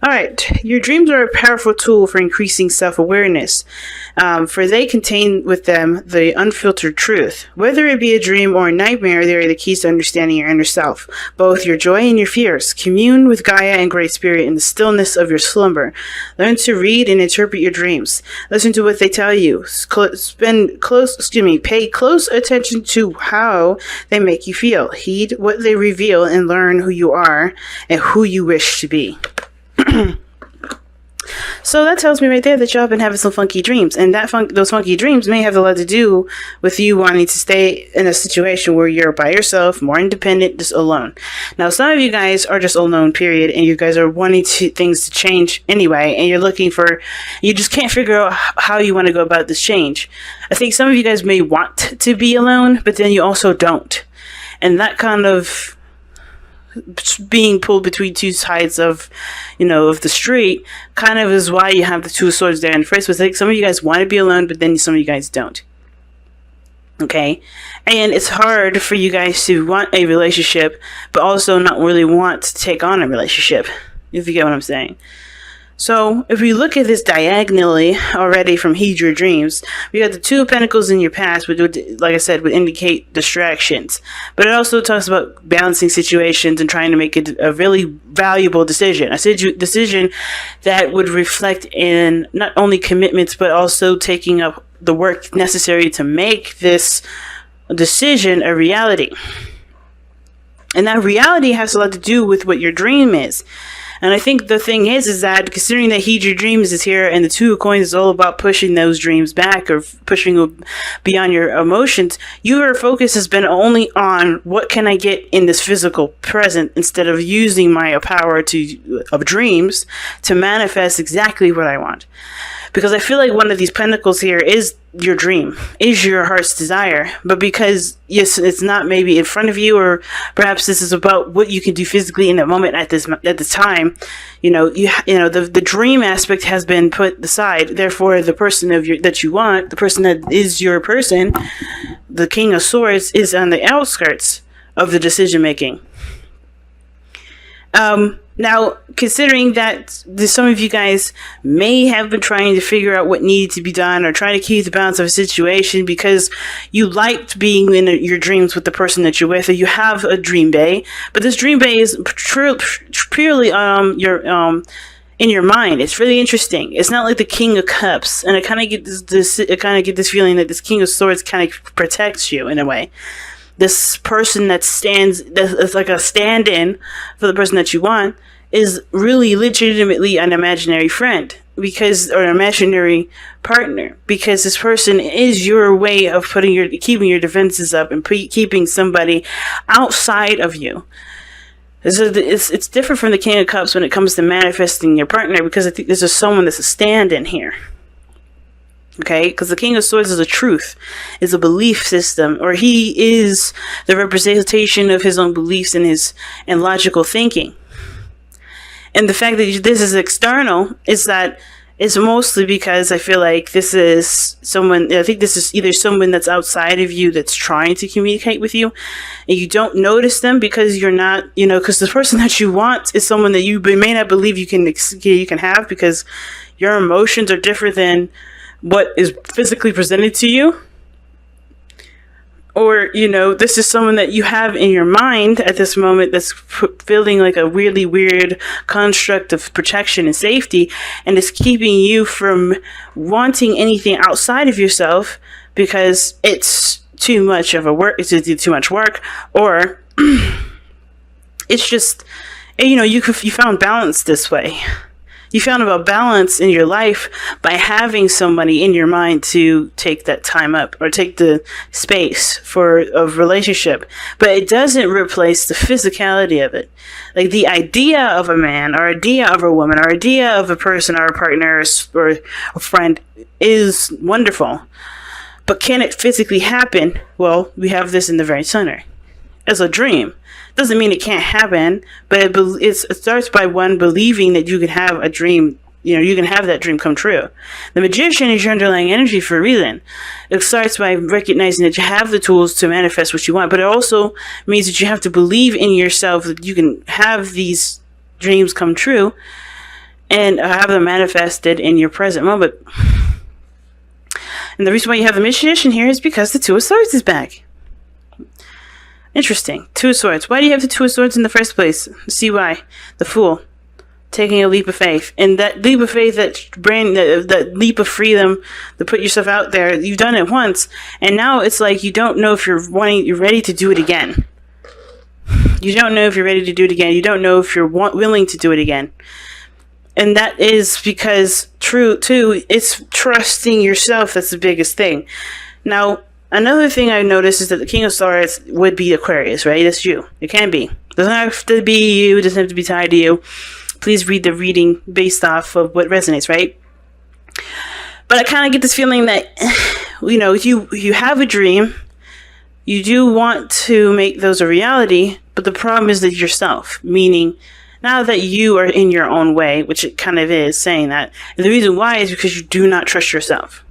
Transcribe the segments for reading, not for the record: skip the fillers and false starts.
All right, your dreams are a powerful tool for increasing self-awareness, for they contain with them the unfiltered truth. Whether it be a dream or a nightmare, they are the keys to understanding your inner self, both your joy and your fears. Commune with Gaia and Great Spirit in the stillness of your slumber. Learn to read and interpret your dreams. Listen to what they tell you. Pay close attention to how they make you feel. Heed what they reveal and learn who you are and who you wish to be. So that tells me right there that y'all been having some funky dreams, and those funky dreams may have a lot to do with you wanting to stay in a situation where you're by yourself, more independent, just alone. Now, some of you guys are just alone, period, and you guys are wanting things to change anyway, and you just can't figure out how you want to go about this change. I think some of you guys may want to be alone, but then you also don't, and that kind of being pulled between two sides of the street kind of is why you have the two swords there in the first place. Like, some of you guys want to be alone, but then some of you guys don't. Okay? And it's hard for you guys to want a relationship, but also not really want to take on a relationship, if you get what I'm saying. So, if we look at this diagonally already from Heed Your Dreams, we got the Two of Pentacles in your past, which would, like I said, would indicate distractions. But it also talks about balancing situations and trying to make a really valuable decision. A decision that would reflect in not only commitments, but also taking up the work necessary to make this decision a reality. And that reality has a lot to do with what your dream is. And I think the thing is that considering that Heed Your Dreams is here and the Two of Coins is all about pushing those dreams back or pushing beyond your emotions, your focus has been only on what can I get in this physical present instead of using my power of dreams to manifest exactly what I want. Because I feel like one of these pentacles here is your dream, is your heart's desire. But because, yes, it's not maybe in front of you, or perhaps this is about what you can do physically in the moment at this time, the dream aspect has been put aside. Therefore, the person that you want, the person that is your person, the King of Swords, is on the outskirts of the decision making. Now, considering that some of you guys may have been trying to figure out what needed to be done or trying to keep the balance of a situation because you liked being in your dreams with the person that you're with, or you have a dream bay, but this dream bay is purely in your mind. It's really interesting. It's not like the King of Cups, and I kind of get this feeling that this King of Swords kind of protects you in a way. This person that's like a stand-in for the person that you want is really legitimately an imaginary friend or an imaginary partner, because this person is your way of keeping your defenses up and keeping somebody outside of you. So it's different from the King of Cups when it comes to manifesting your partner, because I think this is someone that's a stand-in here. Okay, because the King of Swords is a truth, is a belief system, or he is the representation of his own beliefs and logical thinking. And the fact that this is external is that it's mostly because I feel like this is either someone that's outside of you that's trying to communicate with you, and you don't notice them because you're not, because the person that you want is someone that you may not believe you can have, because your emotions are different than what is physically presented to you. Or, this is someone that you have in your mind at this moment that's feeling like a really weird construct of protection and safety, and is keeping you from wanting anything outside of yourself because it's too much work, or it's just, you found balance this way. You found about balance in your life by having somebody in your mind to take that time up or take the space for a relationship. But it doesn't replace the physicality of it. Like, the idea of a man or idea of a woman or idea of a person or a partner or a friend is wonderful. But can it physically happen? Well, we have this in the very center. As a dream. Doesn't mean it can't happen, but it starts by one believing that you can have a dream, you can have that dream come true. The Magician is your underlying energy for a reason. It starts by recognizing that you have the tools to manifest what you want, but it also means that you have to believe in yourself that you can have these dreams come true. and have them manifested in your present moment. And the reason why you have the magician here is because the Two of Swords is back. Interesting. Two of Swords. Why do you have the Two of Swords in the first place? See why. The Fool. Taking a leap of faith. And that leap of faith, that leap of freedom to put yourself out there, you've done it once. And now it's like you don't know if you're ready to do it again. You don't know if you're ready to do it again. You don't know if you're willing to do it again. And that is because, it's trusting yourself that's the biggest thing. Now, another thing I noticed is that the King of Swords would be Aquarius, right? That's you. It can be. It doesn't have to be you. It doesn't have to be tied to you. Please read the reading based off of what resonates, right? But I kind of get this feeling that, you have a dream. You do want to make those a reality, but the problem is that yourself, meaning now that you are in your own way, which it kind of is saying that. And the reason why is because you do not trust yourself.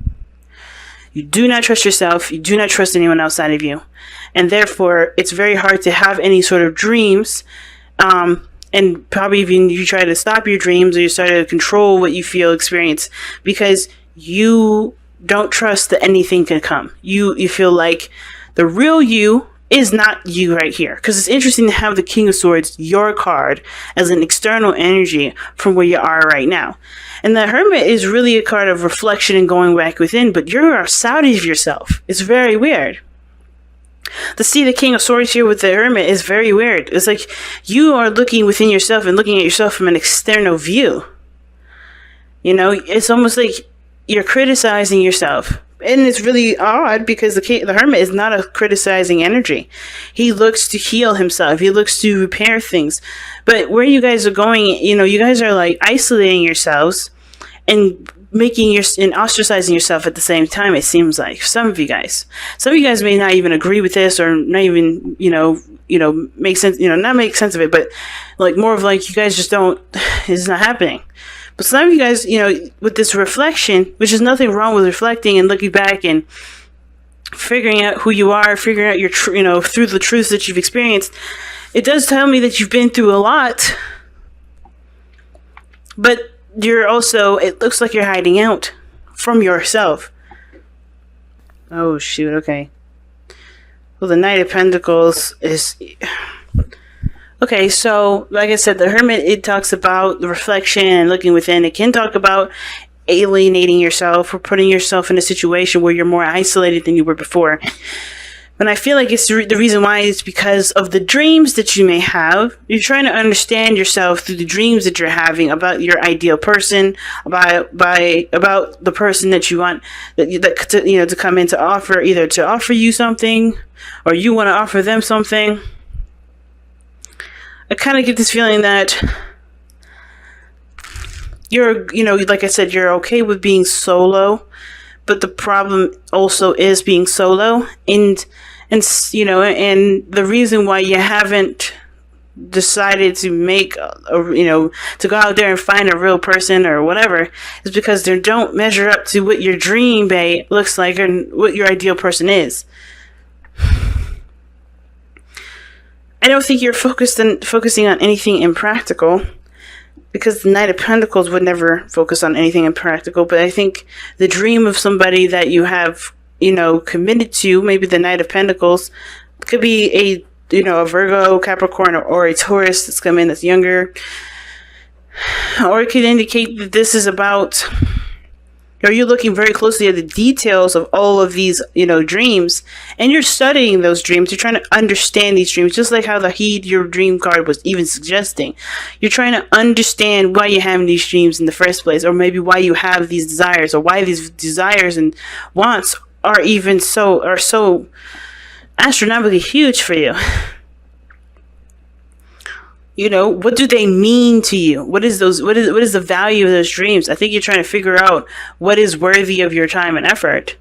You do not trust yourself. You do not trust anyone outside of you. And therefore, it's very hard to have any sort of dreams. And probably even you try to stop your dreams or you start to control what you feel, experience, because you don't trust that anything can come. You feel like the real you is not you right here. Because it's interesting to have the King of Swords, your card, as an external energy from where you are right now. And the Hermit is really a card of reflection and going back within, but you're outside of yourself. It's very weird. To see the King of Swords here with the Hermit is very weird. It's like you are looking within yourself and looking at yourself from an external view. It's almost like you're criticizing yourself. And it's really odd because the Hermit is not a criticizing energy. He looks to heal himself. He looks to repair things. But where you guys are going, you guys are like isolating yourselves and and ostracizing yourself at the same time. It seems like some of you guys may not even agree with this or not even, make sense, not make sense of it, but like more of like you guys just don't, it's not happening. But some of you guys, with this reflection, which is nothing wrong with reflecting and looking back and figuring out who you are, figuring out your, through the truths that you've experienced, it does tell me that you've been through a lot. But it looks like you're hiding out from yourself. Oh, shoot, okay. Well, the Knight of Pentacles is... Okay, so, like I said, the Hermit, it talks about the reflection and looking within. It can talk about alienating yourself or putting yourself in a situation where you're more isolated than you were before. And I feel like it's the reason why is because of the dreams that you may have. You're trying to understand yourself through the dreams that you're having about your ideal person, about the person that you want to come in to offer, either to offer you something or you want to offer them something. I kind of get this feeling that you're, like I said, you're okay with being solo, but the problem also is being solo, and the reason why you haven't decided to make, to go out there and find a real person or whatever is because they don't measure up to what your dream babe looks like and what your ideal person is. I don't think you're focusing on anything impractical, because the Knight of Pentacles would never focus on anything impractical. But I think the dream of somebody that you have, committed to, maybe the Knight of Pentacles, could be a Virgo, Capricorn, or a Taurus that's come in that's younger. Or it could indicate that this is about... Or you're looking very closely at the details of all of these, dreams, and you're studying those dreams. You're trying to understand these dreams, just like how the Heed Your Dream card was even suggesting. You're trying to understand why you're having these dreams in the first place, or maybe why you have these desires, or why these desires and wants are so astronomically huge for you. What do they mean to you? What is the value of those dreams? I think you're trying to figure out what is worthy of your time and effort.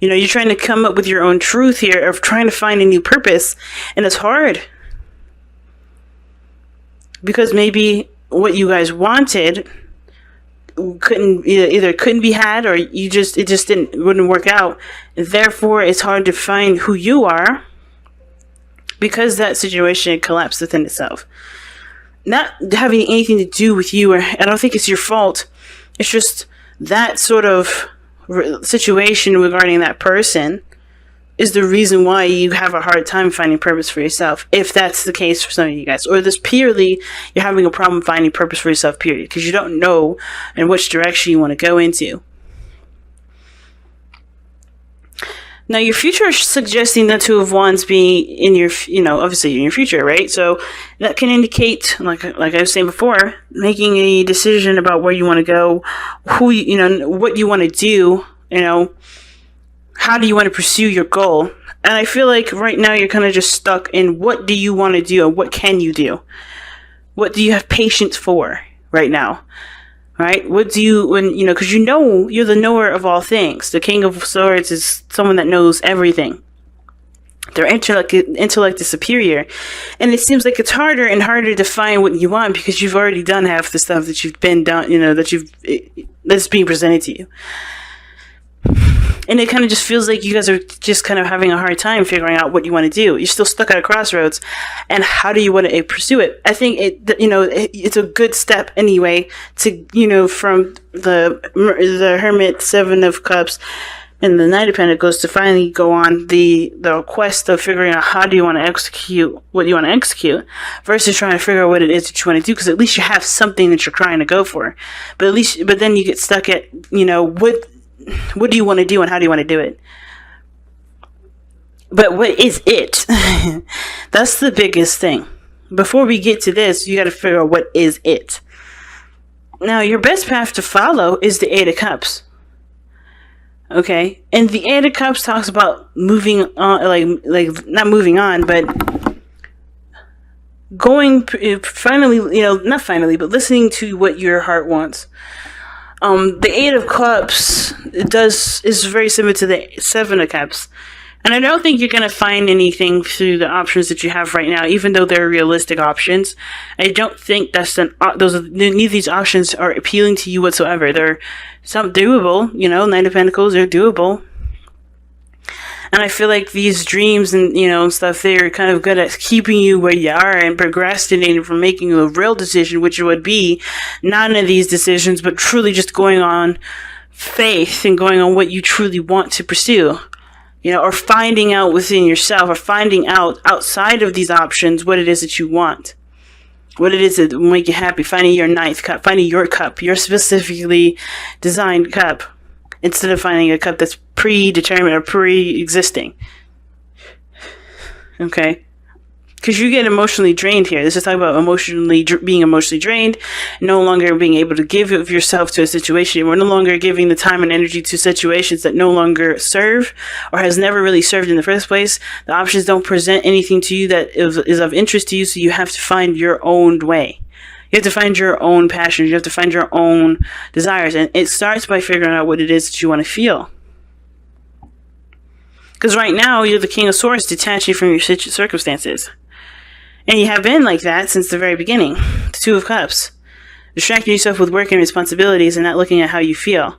You're trying to come up with your own truth here, of trying to find a new purpose, and it's hard. Because maybe what you guys wanted couldn't be had, or it just wouldn't work out. And therefore, it's hard to find who you are, because that situation collapsed within itself. not having anything to do with you, or I don't think it's your fault. It's just that sort of situation regarding that person is the reason why you have a hard time finding purpose for yourself, if that's the case for some of you guys. Or this purely, you're having a problem finding purpose for yourself, period, because you don't know in which direction you want to go into. Now, your future is suggesting the Two of Wands being in your, obviously in your future, right? So that can indicate, like I was saying before, making a decision about where you want to go, what you want to do, how do you want to pursue your goal? And I feel like right now you're kind of just stuck in what do you want to do and what can you do? What do you have patience for right now? Right? What do you, because you're the knower of all things. The King of Swords is someone that knows everything. Their intellect is superior. And it seems like it's harder and harder to find what you want because you've already done half the stuff that you've been done, that's being presented to you. And it kind of just feels like you guys are just kind of having a hard time figuring out what you want to do. You're still stuck at a crossroads. And how do you want to pursue it? I think it's a good step anyway to, from the Hermit, Seven of Cups, and the Knight of Pentacles to finally go on the quest of figuring out how do you want to execute what you want to execute versus trying to figure out what it is that you want to do, because at least you have something that you're trying to go for. But then you get stuck at, what do you want to do and how do you want to do it? But what is it? That's the biggest thing. Before we get to this, you got to figure out what is it. Now, your best path to follow is the Eight of Cups. Okay? And the Eight of Cups talks about moving on, like not moving on, but going finally, not finally, but listening to what your heart wants. The Eight of Cups is very similar to the Seven of Cups. And I don't think you're going to find anything through the options that you have right now, even though they're realistic options. I don't think neither of these options are appealing to you whatsoever. They're some doable, Knight of Pentacles, they're doable. And I feel like these dreams and, stuff, they're kind of good at keeping you where you are and procrastinating from making a real decision, which would be none of these decisions, but truly just going on faith and going on what you truly want to pursue, or finding out within yourself or finding out outside of these options what it is that you want, what it is that will make you happy, finding your ninth cup, finding your cup, your specifically designed cup, instead of finding a cup that's predetermined or pre-existing. Okay? Because you get emotionally drained here. This is talking about being emotionally drained, no longer being able to give of yourself to a situation. We're no longer giving the time and energy to situations that no longer serve or has never really served in the first place. The options don't present anything to you that is of interest to you, so you have to find your own way. You have to find your own passions. You have to find your own desires. And it starts by figuring out what it is that you want to feel. Because right now, you're the King of Swords, detaching from your circumstances. And you have been like that since the very beginning. The Two of Cups. Distracting yourself with work and responsibilities and not looking at how you feel.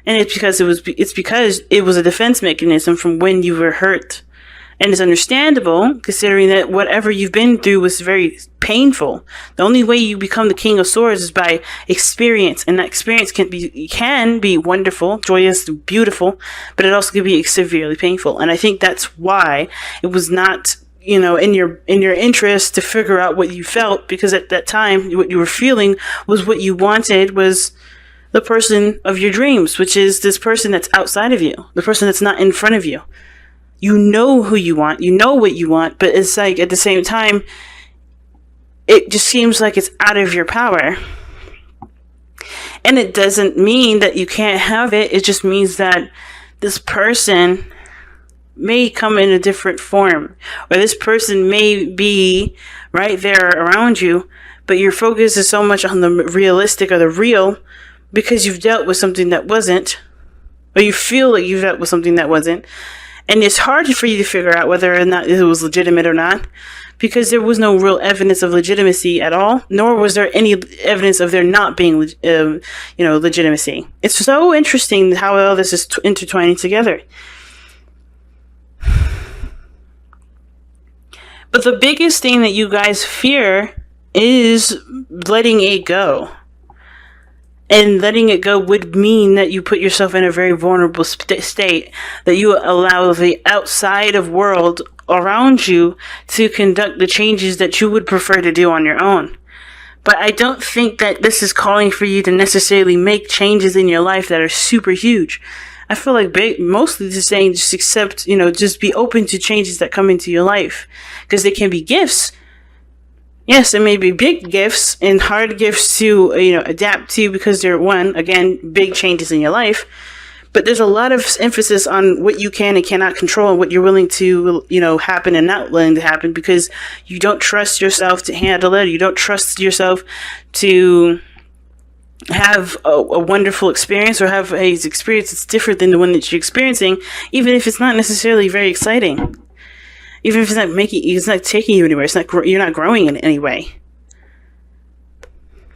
And it's because it was a defense mechanism from when you were hurt. And it's understandable, considering that whatever you've been through was very painful. The only way you become the King of Swords is by experience. And that experience can be wonderful, joyous, beautiful, but it also can be severely painful. And I think that's why it was not, in your interest to figure out what you felt, because at that time, what you were feeling was what you wanted was the person of your dreams, which is this person that's outside of you, the person that's not in front of you. You know who you want, you know what you want, but it's like at the same time, it just seems like it's out of your power. And it doesn't mean that you can't have it. It just means that this person may come in a different form, or this person may be right there around you, but your focus is so much on the realistic or the real because you've dealt with something that wasn't, or you feel like you've dealt with something that wasn't. And it's hard for you to figure out whether or not it was legitimate or not, because there was no real evidence of legitimacy at all, nor was there any evidence of there not being, legitimacy. It's so interesting how all this is intertwining together. But the biggest thing that you guys fear is letting it go. And letting it go would mean that you put yourself in a very vulnerable state, that you allow the outside of world around you to conduct the changes that you would prefer to do on your own. But I don't think that this is calling for you to necessarily make changes in your life that are super huge. I feel like mostly just saying just accept, just be open to changes that come into your life. Because they can be gifts. Yes, there may be big gifts and hard gifts to, adapt to because they're, again, big changes in your life. But there's a lot of emphasis on what you can and cannot control and what you're willing to, happen and not willing to happen because you don't trust yourself to handle it. You don't trust yourself to have a wonderful experience or have a experience that's different than the one that you're experiencing, even if it's not necessarily very exciting. Even if it's not taking you anywhere, you're not growing in any way.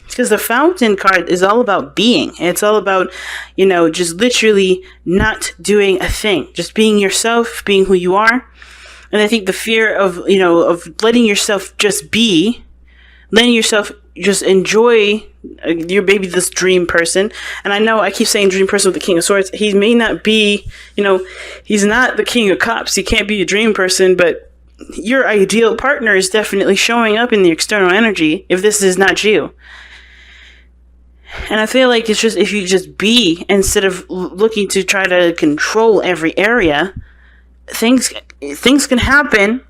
Because the Fountain card is all about being. It's all about, just literally not doing a thing. Just being yourself, being who you are. And I think the fear of letting yourself just be, letting yourself just enjoy you're maybe this dream person. And I know I keep saying dream person with the King of Swords. He may not be, he's not the King of Cups. He can't be a dream person, but your ideal partner is definitely showing up in the external energy if this is not you. And I feel like it's just, if you just be, instead of looking to try to control every area, things can happen.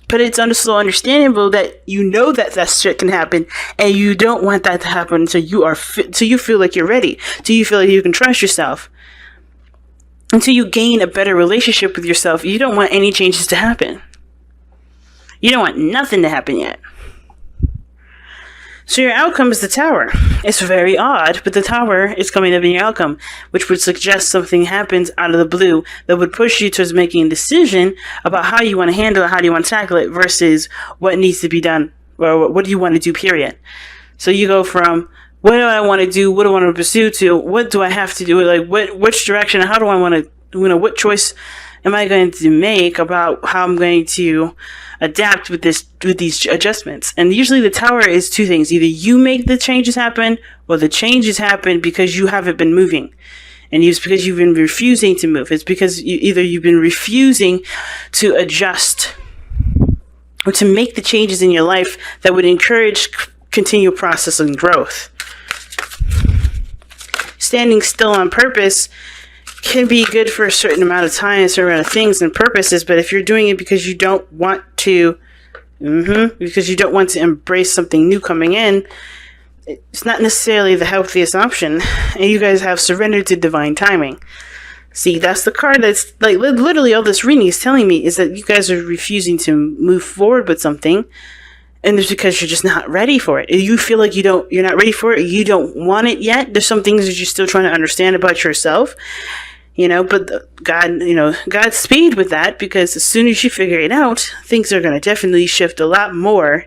But it's so understandable that that shit can happen, and you don't want that to happen until you feel like you're ready, till you feel like you can trust yourself, until you gain a better relationship with yourself. You don't want any changes to happen. You don't want nothing to happen yet. So your outcome is the Tower. It's very odd, but the Tower is coming up in your outcome, which would suggest something happens out of the blue that would push you towards making a decision about how you want to handle it, how do you want to tackle it, versus what needs to be done, or what do you want to do, period. So you go from, what do I want to do, what do I want to pursue, to what do I have to do, like which direction, how do I want to, what choice am I going to make about how I'm going to adapt with these adjustments. And usually the Tower is two things. Either you make the changes happen, or the changes happen because you haven't been moving. And it's because you've been refusing to move. It's because you've been refusing to adjust or to make the changes in your life that would encourage continual process and growth. Standing still on purpose can be good for a certain amount of time, a certain amount of things and purposes, but if you're doing it because you don't want to, embrace something new coming in, it's not necessarily the healthiest option. And you guys have surrendered to divine timing. See, that's the card that's like literally all this reading is telling me is that you guys are refusing to move forward with something, and it's because you're just not ready for it. You feel like you're not ready for it. You don't want it yet. There's some things that you're still trying to understand about yourself. But Godspeed with that, because as soon as you figure it out, things are going to definitely shift a lot more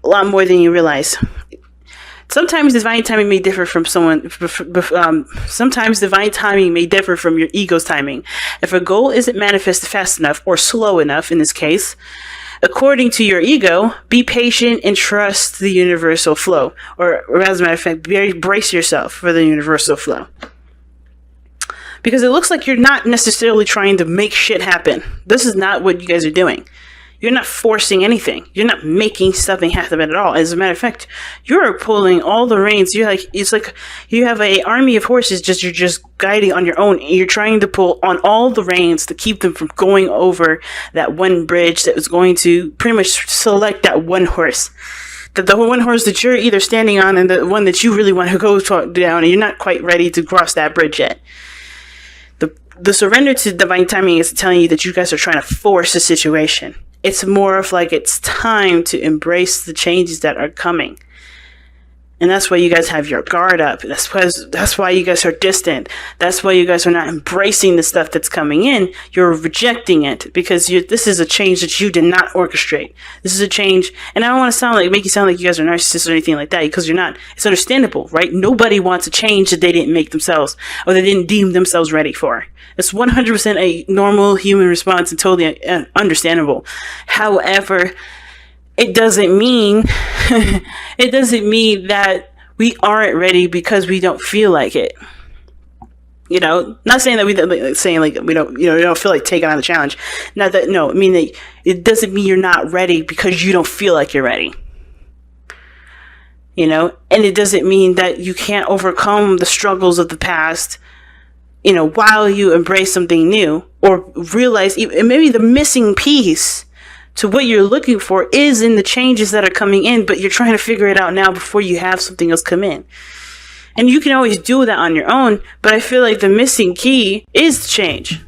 than you realize. Sometimes divine timing may differ from sometimes divine timing may differ from your ego's timing. If a goal isn't manifested fast enough or slow enough in this case, according to your ego, be patient and trust the universal flow. Or as a matter of fact, brace yourself for the universal flow. Because it looks like you're not necessarily trying to make shit happen. This is not what you guys are doing. You're not forcing anything. You're not making something happen at all. As a matter of fact, you're pulling all the reins. It's like you have an army of horses. You're just guiding on your own. You're trying to pull on all the reins to keep them from going over that one bridge that was going to pretty much select that one horse. The one horse that you're either standing on and the one that you really want to go down, and you're not quite ready to cross that bridge yet. The surrender to divine timing is telling you that you guys are trying to force a situation. It's more of like it's time to embrace the changes that are coming. And that's why you guys have your guard up. That's why you guys are distant. That's why you guys are not embracing the stuff that's coming in. You're rejecting it because this is a change that you did not orchestrate. This is a change. And I don't want to make you sound like you guys are narcissists or anything like that, because you're not. It's understandable, right? Nobody wants a change that they didn't make themselves or they didn't deem themselves ready for. It's 100% a normal human response and totally understandable. However, it doesn't mean it doesn't mean that we aren't ready because we don't feel like it. Not saying that we don't feel like taking on the challenge. Not that, no, I mean that it doesn't mean you're not ready because you don't feel like you're ready. And it doesn't mean that you can't overcome the struggles of the past, while you embrace something new, or realize maybe the missing piece to what you're looking for is in the changes that are coming in, but you're trying to figure it out now before you have something else come in. And you can always do that on your own, but I feel like the missing key is change.